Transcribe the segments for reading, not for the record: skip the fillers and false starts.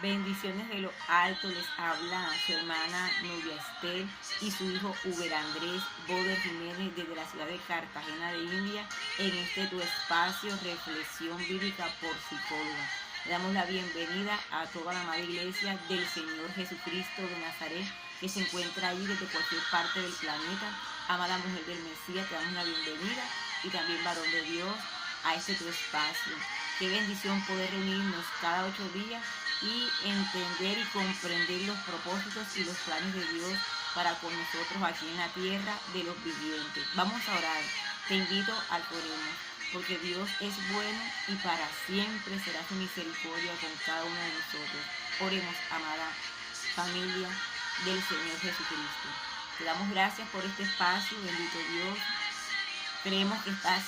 Bendiciones de lo alto, les habla su hermana Nuria Estel y su hijo Uber Andrés Boder Jiménez desde la ciudad de Cartagena de India en este tu espacio Reflexión Bíblica por Psicóloga. Le damos la bienvenida a toda la amada iglesia del Señor Jesucristo de Nazaret que se encuentra allí desde cualquier parte del planeta. Amada mujer del Mesías, te damos la bienvenida y también varón de Dios a este tu espacio. Qué bendición poder reunirnos cada 8 días y entender y comprender los propósitos y los planes de Dios para con nosotros aquí en la tierra de los vivientes. Vamos a orar. Te invito al que oremos, porque Dios es bueno y para siempre será su misericordia con cada uno de nosotros. Oremos, amada familia del Señor Jesucristo. Te damos gracias por este espacio, bendito Dios. Creemos que estás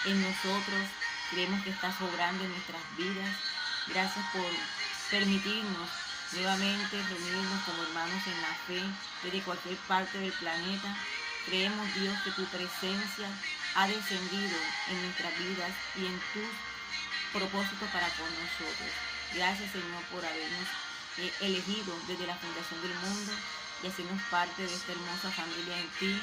en nosotros, creemos que estás obrando en nuestras vidas. Gracias por permitirnos nuevamente reunirnos como hermanos en la fe desde cualquier parte del planeta. Creemos, Dios, que tu presencia ha descendido en nuestras vidas y en tus propósitos para con nosotros. Gracias, Señor, por habernos elegido desde la fundación del mundo y hacernos parte de esta hermosa familia en ti.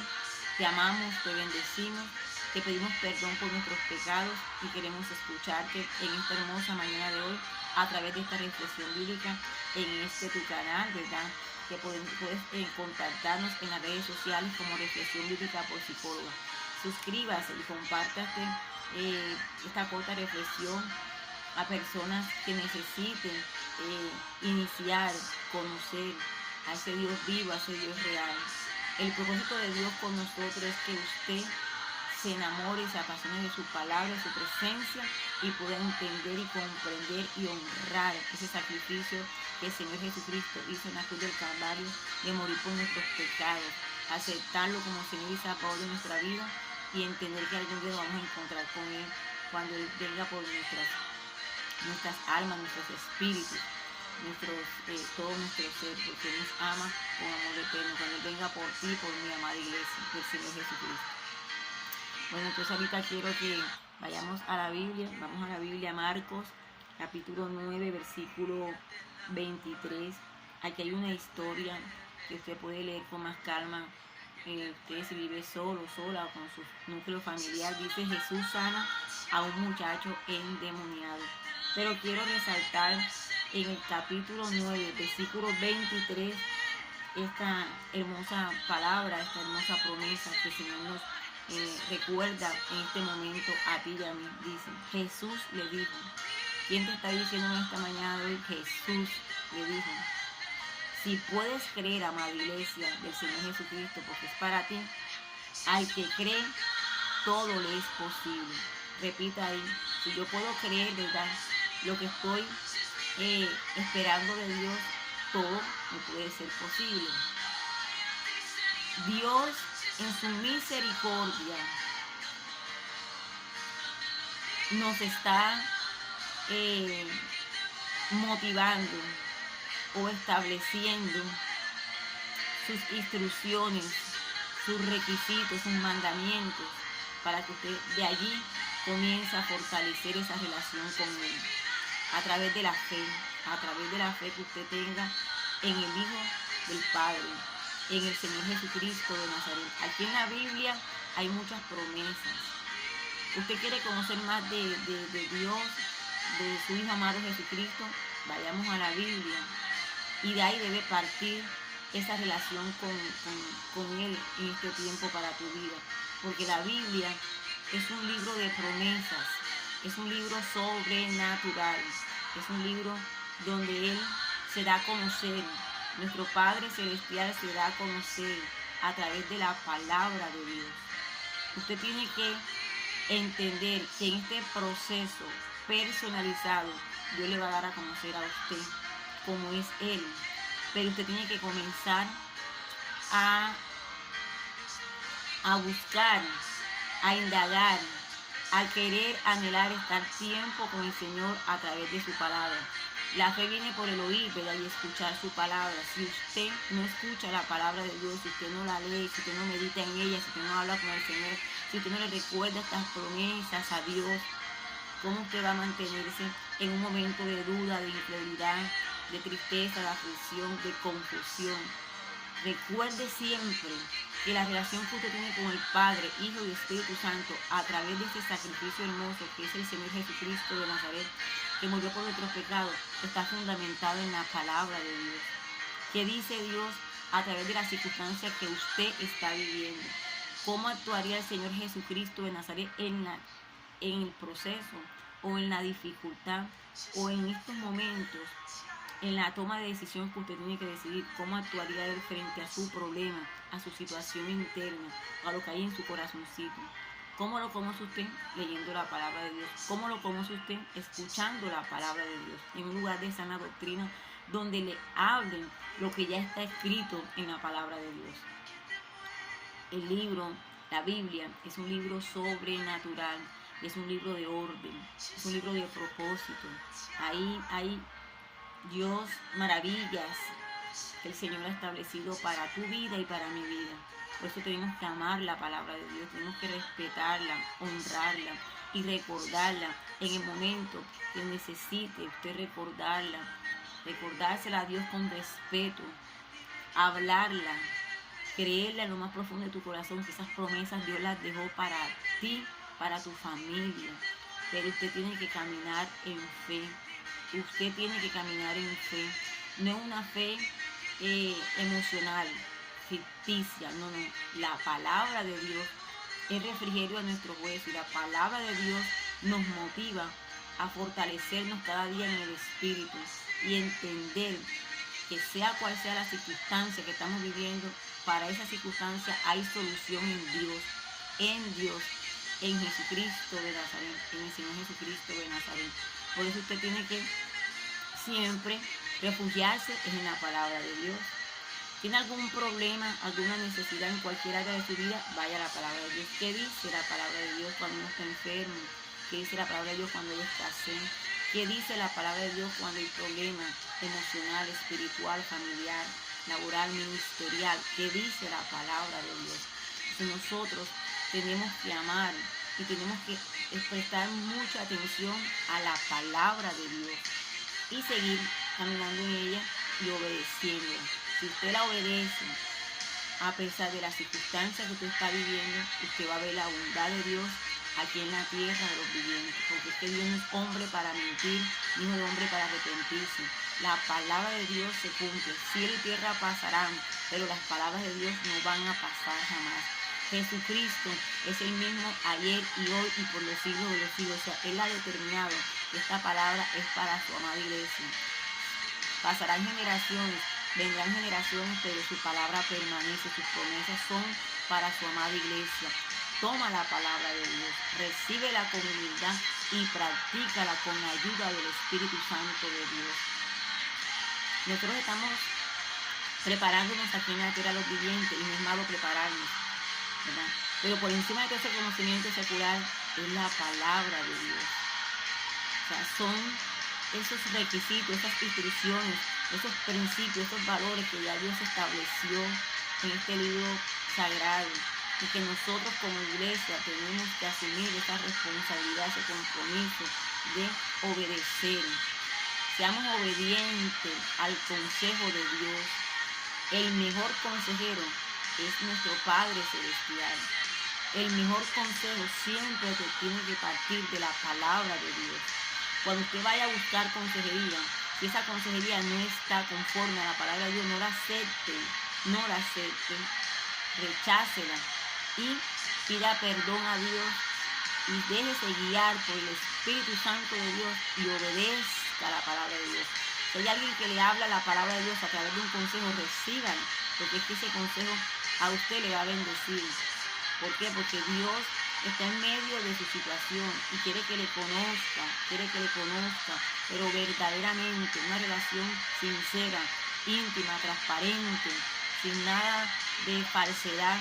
Te amamos, te bendecimos, te pedimos perdón por nuestros pecados y queremos escucharte en esta hermosa mañana de hoy a través de esta reflexión bíblica en este tu canal, ¿verdad? Que puedes contactarnos en las redes sociales como Reflexión Bíblica por Psicóloga. Suscríbase y compártate esta corta reflexión a personas que necesiten iniciar, conocer a ese Dios vivo, a ese Dios real. El propósito de Dios con nosotros es que usted se enamore, se apasione de su palabra, de su presencia y pueda entender y comprender y honrar ese sacrificio que el Señor Jesucristo hizo en la cruz del Calvario de morir por nuestros pecados, aceptarlo como Señor y Salvador de nuestra vida y entender que algún día vamos a encontrar con Él cuando Él venga por nuestras almas, nuestros espíritus, todo nuestro ser, porque Él nos ama con amor eterno, cuando Él venga por ti, por mi amada iglesia, del Señor Jesucristo. Bueno, entonces ahorita quiero que vayamos a la Biblia. Vamos a la Biblia, Marcos, capítulo 9, versículo 23. Aquí hay una historia que usted puede leer con más calma. Usted si vive solo, sola o con su núcleo familiar, dice: Jesús sana a un muchacho endemoniado. Pero quiero resaltar en el capítulo 9, versículo 23, esta hermosa palabra, esta hermosa promesa que el Señor nos recuerda en este momento a ti y a mí. Dice: Jesús le dijo. ¿Quién te está diciendo en esta mañana de hoy? Jesús le dijo: si puedes creer, amada iglesia del Señor Jesucristo, porque es para ti, al que cree, todo le es posible. Repita ahí: si yo puedo creer, ¿verdad?, lo que estoy esperando de Dios, todo me puede ser posible. Dios, en su misericordia, nos está motivando o estableciendo sus instrucciones, sus requisitos, sus mandamientos, para que usted de allí comience a fortalecer esa relación con Él, a través de la fe que usted tenga en el Hijo del Padre, en el Señor Jesucristo de Nazaret. Aquí en la Biblia hay muchas promesas. Usted quiere conocer más de Dios, de su Hijo amado Jesucristo, vayamos a la Biblia y de ahí debe partir esa relación con Él en este tiempo para tu vida, porque la Biblia es un libro de promesas, es un libro sobrenatural, es un libro donde Él se da a conocer, nuestro Padre Celestial se da a conocer a través de la palabra de Dios. Usted tiene que entender que en este proceso personalizado Dios le va a dar a conocer a usted cómo es Él, pero usted tiene que comenzar a buscar, a indagar, a querer anhelar estar tiempo con el Señor a través de su palabra. La fe viene por el oír, ¿verdad?, y escuchar su palabra. Si usted no escucha la palabra de Dios, si usted no la lee, si usted no medita en ella, si usted no habla con el Señor, si usted no le recuerda estas promesas a Dios, ¿cómo usted va a mantenerse en un momento de duda, de incredulidad, de tristeza, de aflicción, de confusión. Recuerde siempre que la relación que usted tiene con el Padre, Hijo y Espíritu Santo a través de este sacrificio hermoso que es el Señor Jesucristo de Nazaret, que murió por nuestros pecados, está fundamentado en la palabra de Dios. ¿Qué dice Dios a través de las circunstancias que usted está viviendo? ¿Cómo actuaría el Señor Jesucristo de Nazaret en el proceso o en la dificultad o en estos momentos, en la toma de decisión que usted tiene que decidir? ¿Cómo actuaría Él frente a su problema, a su situación interna, a lo que hay en su corazoncito? ¿Cómo lo conoce usted? Leyendo la palabra de Dios. ¿Cómo lo conoce usted? Escuchando la palabra de Dios, en un lugar de sana doctrina donde le hablen lo que ya está escrito en la palabra de Dios. El libro, la Biblia, es un libro sobrenatural, es un libro de orden, es un libro de propósito. Ahí hay Dios, maravillas que el Señor ha establecido para tu vida y para mi vida. Por eso tenemos que amar la palabra de Dios, tenemos que respetarla, honrarla y recordarla en el momento que necesite usted recordársela a Dios con respeto, hablarla, creerla en lo más profundo de tu corazón, que esas promesas Dios las dejó para ti, para tu familia. Pero usted tiene que caminar en fe. Usted tiene que caminar en fe. No es una fe emocional, ficticia. No. La palabra de Dios es refrigerio a nuestros huesos. Y la palabra de Dios nos motiva a fortalecernos cada día en el Espíritu y entender que sea cual sea la circunstancia que estamos viviendo, para esa circunstancia hay solución en Dios, en Jesucristo de Nazaret, en el Señor Jesucristo de Nazaret. Por eso usted tiene que siempre refugiarse en la palabra de Dios. ¿Tiene algún problema, alguna necesidad en cualquier área de su vida? Vaya a la palabra de Dios. ¿Qué dice la palabra de Dios cuando uno está enfermo? ¿Qué dice la palabra de Dios cuando uno está sano? ¿Qué dice la palabra de Dios cuando hay problemas emocional, espiritual, familiar, laboral, ministerial? ¿Qué dice la palabra de Dios? Si nosotros tenemos que amar y tenemos que prestar mucha atención a la palabra de Dios y seguir caminando en ella y obedeciéndola. Si usted la obedece, a pesar de las circunstancias que usted está viviendo, usted va a ver la bondad de Dios aquí en la tierra de los vivientes, porque es que Dios no es hombre para mentir, ni es hombre para arrepentirse. La palabra de Dios se cumple. Cielo y tierra pasarán, pero las palabras de Dios no van a pasar jamás. Jesucristo es el mismo ayer y hoy y por los siglos de los siglos. O sea, Él ha determinado que esta palabra es para su amada iglesia. Pasarán generaciones, vendrán generaciones, pero su palabra permanece, sus promesas son para su amada iglesia. Toma la palabra de Dios, recíbela con humildad y practícala con la ayuda del Espíritu Santo de Dios. Nosotros estamos preparándonos aquí en la tierra los vivientes y no es malo prepararnos, ¿verdad? Pero por encima de todo ese conocimiento secular es la palabra de Dios. O sea, son esos requisitos, esas instrucciones, esos principios, esos valores que ya Dios estableció en este libro sagrado. Y que nosotros como iglesia tenemos que asumir esa responsabilidad, ese compromiso de obedecer. Seamos obedientes al consejo de Dios. El mejor consejero es nuestro Padre Celestial. El mejor consejo siempre te tiene que partir de la palabra de Dios. Cuando usted vaya a buscar consejería, si esa consejería no está conforme a la palabra de Dios, no la acepte, rechácela. Y pida perdón a Dios y déjese guiar por el Espíritu Santo de Dios y obedezca la palabra de Dios. Si hay alguien que le habla la palabra de Dios a través de un consejo, recíbalo, porque es que ese consejo a usted le va a bendecir. ¿Por qué? Porque Dios está en medio de su situación y quiere que le conozca, pero verdaderamente, una relación sincera, íntima, transparente, sin nada de falsedad,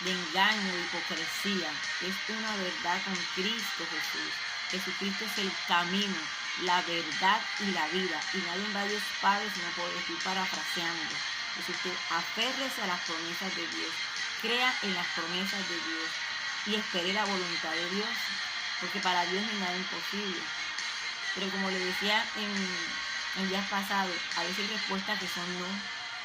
de engaño, de hipocresía. Es una verdad con Cristo Jesús. Jesucristo es el camino, la verdad y la vida. Y nadie va a Dios Padre sino por estoy parafraseando. Es usted aférrese a las promesas de Dios. Crea en las promesas de Dios. Y espere la voluntad de Dios. Porque para Dios no hay nada imposible. Pero como le decía en días pasados, a veces hay respuestas que son no,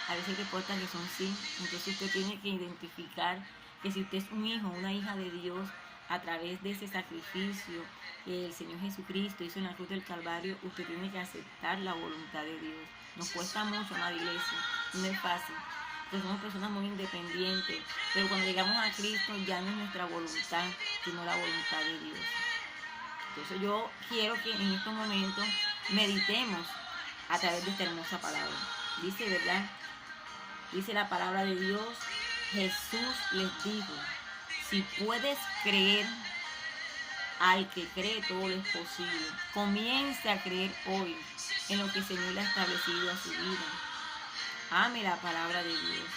a veces hay respuestas que son sí. Entonces usted tiene que identificar que si usted es un hijo, una hija de Dios, a través de ese sacrificio que el Señor Jesucristo hizo en la cruz del Calvario, usted tiene que aceptar la voluntad de Dios. Nos cuesta mucho, amada iglesia, no es fácil, porque somos personas muy independientes, pero cuando llegamos a Cristo ya no es nuestra voluntad, sino la voluntad de Dios. Entonces yo quiero que en estos momentos meditemos a través de esta hermosa palabra. Dice, ¿verdad? Dice la palabra de Dios, Jesús les dijo, si puedes creer, al que cree todo es posible. Comience a creer hoy en lo que el Señor le ha establecido a su vida. Ame la palabra de Dios.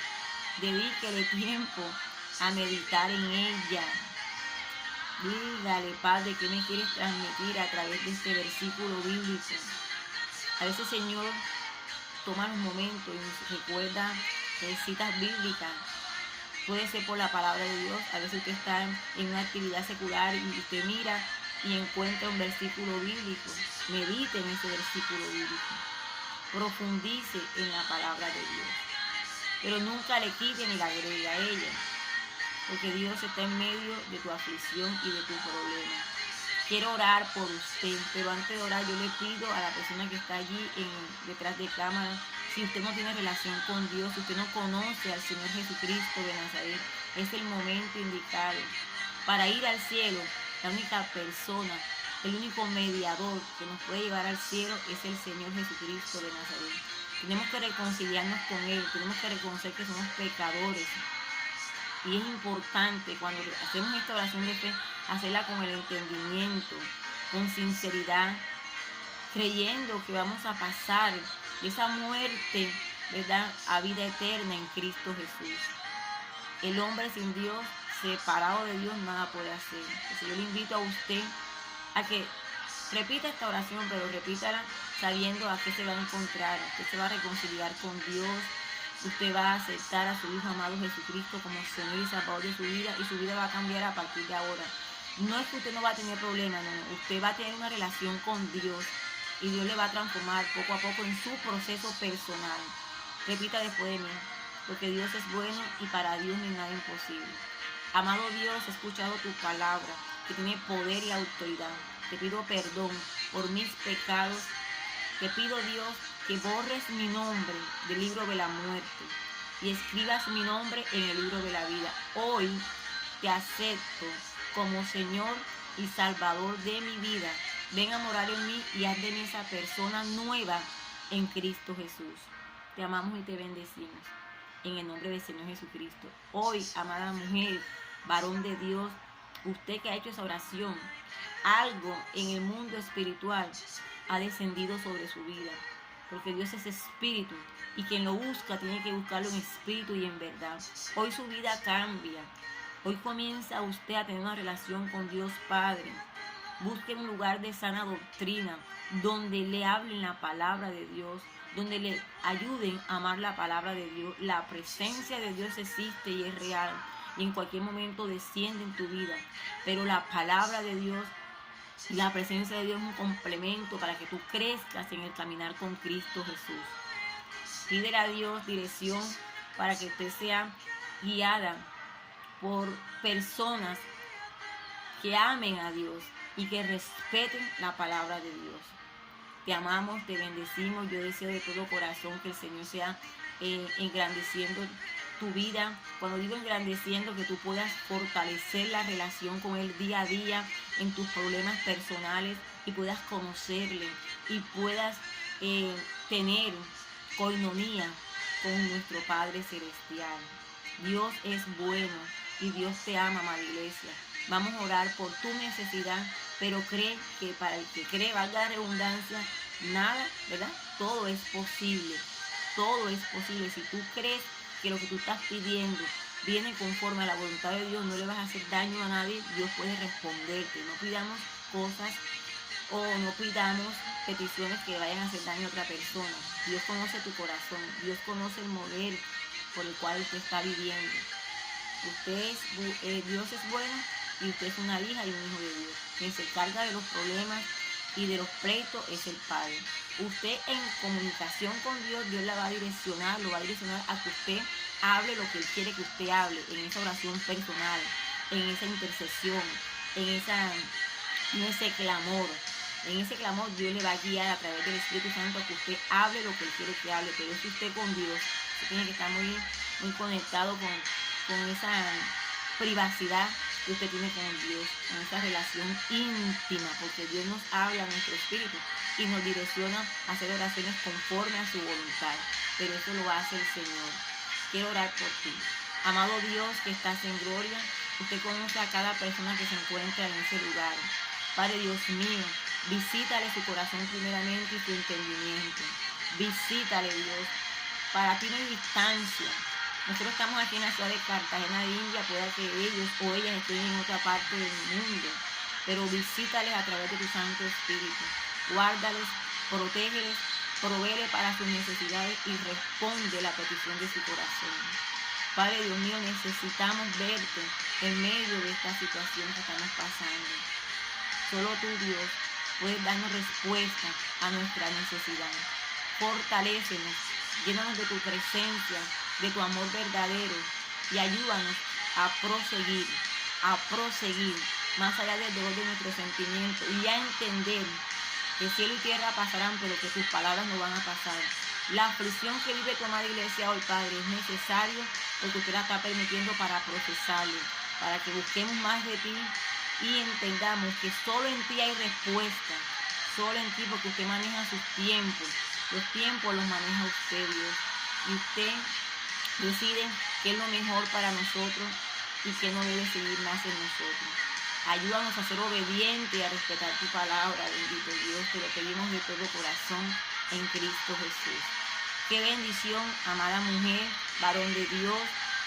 Dedíquele tiempo a meditar en ella. Dígale, Padre, ¿qué me quieres transmitir a través de este versículo bíblico? A veces, Señor, toma los momentos y nos recuerda citas bíblicas. Puede ser por la palabra de Dios. A veces usted está en una actividad secular y usted mira y encuentra un versículo bíblico. Medite en ese versículo bíblico. Profundice en la palabra de Dios. Pero nunca le quite ni le agregue a ella. Porque Dios está en medio de tu aflicción y de tu problema. Quiero orar por usted, pero antes de orar yo le pido a la persona que está allí detrás de cámara, si usted no tiene relación con Dios, si usted no conoce al Señor Jesucristo de Nazaret, es el momento indicado para ir al cielo. La única persona, el único mediador que nos puede llevar al cielo es el Señor Jesucristo de Nazaret. Tenemos que reconciliarnos con Él, tenemos que reconocer que somos pecadores. Y es importante cuando hacemos esta oración de fe, hacerla con el entendimiento, con sinceridad, creyendo que vamos a pasar de esa muerte, ¿verdad?, a vida eterna en Cristo Jesús. El hombre sin Dios, separado de Dios, nada puede hacer. Entonces yo le invito a usted a que repita esta oración, pero repítala sabiendo a qué se va a encontrar, que se va a reconciliar con Dios. Usted va a aceptar a su Hijo amado Jesucristo como Señor y Salvador de su vida, y su vida va a cambiar a partir de ahora. No es que usted no va a tener problemas, no. Usted va a tener una relación con Dios y Dios le va a transformar poco a poco en su proceso personal. Repita después de mí, porque Dios es bueno y para Dios no hay nada imposible. Amado Dios, he escuchado tu palabra que tiene poder y autoridad. Te pido perdón por mis pecados. Te pido, Dios, que borres mi nombre del libro de la muerte y escribas mi nombre en el libro de la vida. Hoy te acepto como Señor y Salvador de mi vida. Ven a morar en mí y haz de mí esa persona nueva en Cristo Jesús. Te amamos y te bendecimos en el nombre del Señor Jesucristo. Hoy, amada mujer, varón de Dios, usted que ha hecho esa oración, algo en el mundo espiritual ha descendido sobre su vida, porque Dios es espíritu y quien lo busca tiene que buscarlo en espíritu y en verdad. Hoy su vida cambia. Hoy comienza usted a tener una relación con Dios Padre. Busque un lugar de sana doctrina donde le hablen la palabra de Dios, donde le ayuden a amar la palabra de Dios. La presencia de Dios existe y es real, y en cualquier momento desciende en tu vida, pero la palabra de Dios y la presencia de Dios es un complemento para que tú crezcas en el caminar con Cristo Jesús. Pídele a Dios dirección para que usted sea guiada por personas que amen a Dios y que respeten la palabra de Dios. Te amamos, te bendecimos. Yo deseo de todo corazón que el Señor sea engrandeciendo tu vida. Cuando digo engrandeciendo, que tú puedas fortalecer la relación con Él día a día en tus problemas personales y puedas conocerle y puedas tener coinonía con nuestro Padre Celestial. Dios es bueno y Dios te ama, amada iglesia. Vamos a orar por tu necesidad, pero cree que para el que cree, valga la redundancia, nada, ¿verdad? Todo es posible. Todo es posible. Si tú crees que lo que tú estás pidiendo viene conforme a la voluntad de Dios, no le vas a hacer daño a nadie, Dios puede responderte. No pidamos cosas o no pidamos peticiones que vayan a hacer daño a otra persona. Dios conoce tu corazón, Dios conoce el modelo por el cual usted está viviendo. Dios es bueno y usted es una hija y un hijo de Dios, quien se encarga de los problemas y de los pleitos es el Padre. Usted en comunicación con Dios, Dios la va a direccionar, lo va a direccionar a que usted hable lo que Él quiere que usted hable, en esa oración personal, en esa intercesión, en ese clamor. En ese clamor Dios le va a guiar a través del Espíritu Santo a que usted hable lo que Él quiere que hable. Pero si usted con Dios, usted tiene que estar muy conectado con esa privacidad que usted tiene con Dios, con esa relación íntima, porque Dios nos habla a nuestro espíritu y nos direcciona a hacer oraciones conforme a su voluntad. Pero eso lo hace el Señor. Quiero orar por ti. Amado Dios que estás en gloria, usted conoce a cada persona que se encuentra en ese lugar. Padre Dios mío, visítale su corazón primeramente y su entendimiento. Visítale, Dios. Para ti no hay distancia. Nosotros estamos aquí en la ciudad de Cartagena de India, pueda que ellos o ellas estén en otra parte del mundo, pero visítales a través de tu Santo Espíritu. Guárdales, protégeles, provéele para sus necesidades y responde la petición de su corazón. Padre Dios mío, necesitamos verte en medio de esta situación que estamos pasando. Solo tú, Dios, puedes darnos respuesta a nuestra necesidad. Fortalécenos, llénanos de tu presencia, de tu amor verdadero y ayúdanos a proseguir más allá del dolor de nuestros sentimientos y a entender que cielo y tierra pasarán, pero que tus palabras no van a pasar. La aflicción que vive tu amada iglesia hoy, Padre, es necesario porque usted la está permitiendo para procesarlo, para que busquemos más de ti y entendamos que solo en ti hay respuesta, solo en ti, porque usted maneja sus tiempos. Los tiempos los maneja usted, Dios, y usted decide qué es lo mejor para nosotros y qué no debe seguir más en nosotros. Ayúdanos a ser obedientes y a respetar tu palabra, bendito Dios, te lo pedimos de todo corazón en Cristo Jesús. Qué bendición, amada mujer, varón de Dios,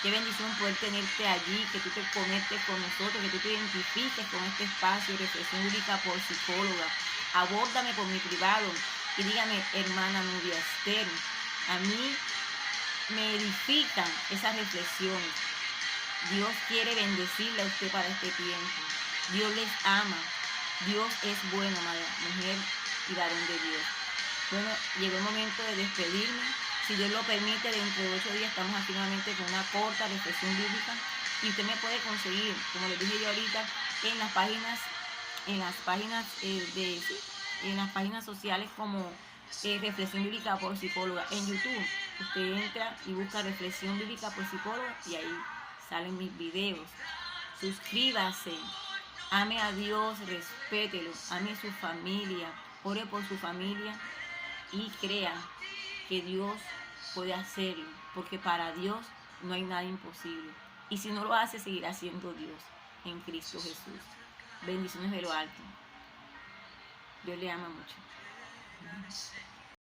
qué bendición poder tenerte allí, que tú te conectes con nosotros, que tú te identifiques con este espacio, reflexión bíblica por psicóloga. Abórdame por mi privado y dígame, hermana Nubia Esther, a mí me edifican esas reflexiones. Dios quiere bendecirle a usted para este tiempo. Dios les ama. Dios es bueno, amada mujer y varón de Dios. Bueno, llegó el momento de despedirme. Si Dios lo permite, dentro de 8 días estamos aquí nuevamente con una corta reflexión bíblica. Y usted me puede conseguir, como les dije yo ahorita, en las páginas sociales como Reflexión Bíblica por Psicóloga. En YouTube, usted entra y busca Reflexión Bíblica por Psicóloga y ahí salen mis videos. Suscríbase, ame a Dios, respételo, ame a su familia, ore por su familia y crea que Dios puede hacerlo, porque para Dios no hay nada imposible. Y si no lo hace, seguirá siendo Dios en Cristo Jesús. Bendiciones de lo alto. Dios le ama mucho.